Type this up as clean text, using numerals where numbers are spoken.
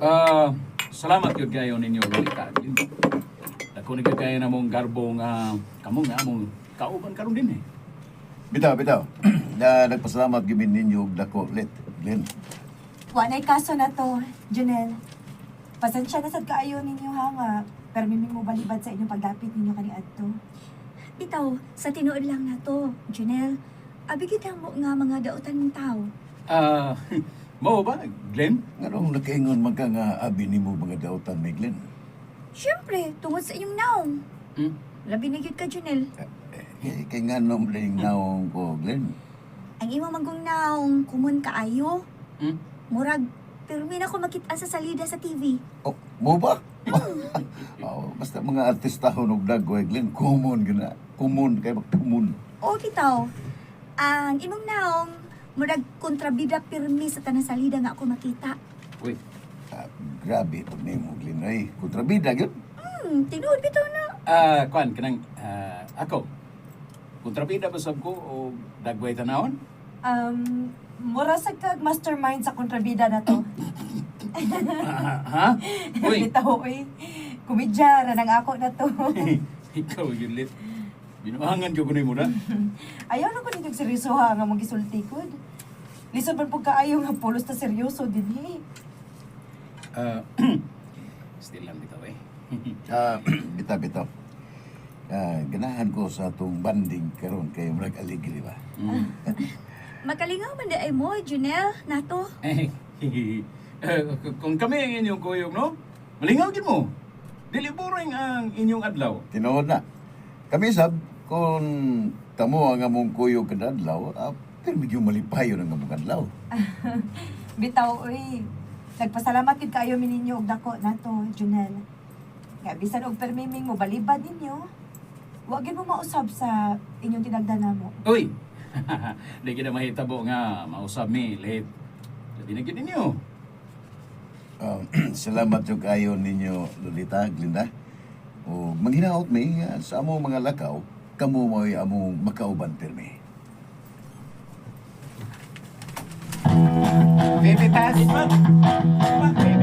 Ah, salamat yun kayo ninyo, Lolita. Ako ni kayo na mong garbong kamong nga mong kauban karon din eh. Bitaw, bitaw. Na nagpasalamat gimin ninyo og dako let, Glenn. Wanay kaso na to, Junel. Pasensya na sad kaayo ninyo ha nga. Pero miming mo balibad sa inyong pagdapit ninyo kani adto. Bitaw, sa tinuod lang na to, Junel. Abigid mo nga mga dautan ng tao. Mao ba, Glenn? Nganong nakaingon man ka nga abi nimo mga dautan ni Glenn? Siyempre, tungod sa inyong naong. Hmm? Labi na gyud ka, Junel. Kay nganom ring naong ko, Glenn. Ang imo manggong naong kumun kaayo. Hmm? Murag, pero may na ko makita sa salida sa TV. Oh, mo ba? Oh, basta mga artista honog dagway, Glenn. Kumon gina. Kumon kay kumun. O, bitaw. Ang imong naong, murag kontrabida pirmi sa tanang salida nga ako makita. Uy, Grabe pag nimo, Glenn. Ay, kontrabida gyud. Tinuod bitaw na. Kwan, kanang, ako. Kontrabida ba sab ko o dagway tanawon? Mura sa kag mastermind sa kontrabida na to. Ha? Uy, Bitaw, uy. Kumidya, ranang ako na to. ikaw yun lit. Binuhangan ko kunin mo na. Ayaw na ko nito seryoso ha, nga mong gisulti ko. Lisod man po kaayo nga pulos na seryoso din eh. Still lang bitaw eh. Bitaw, bitaw. Ganahan ko sa atong banding karon kay murag aligri ba. Makalingaw man di ay mo, Junel, nato. Kung kami ang inyong kuyog, no? Malingaw gid mo. Dili boring ang inyong adlaw. Tinuod na. Kami sab kung tamo ang among kuyog kada adlaw, pero medyo malipayo ang among adlaw. Bitaw, uy. Nagpasalamat gid kaayo mi ninyo og dako nato, Junel. Nga bisan og permiming mo balibad ninyo. Wa gyud mo mausab sa inyong tinagdan namo. Uy! Di kita mahitabo nga mausab mi late. Sabi na gid ninyo. Salamat yung kayo ninyo, Lolita, Glinda. O manghinaot mi sa among mga lakaw, kamo mo'y among makauban pirmi. Baby, pass. Baby.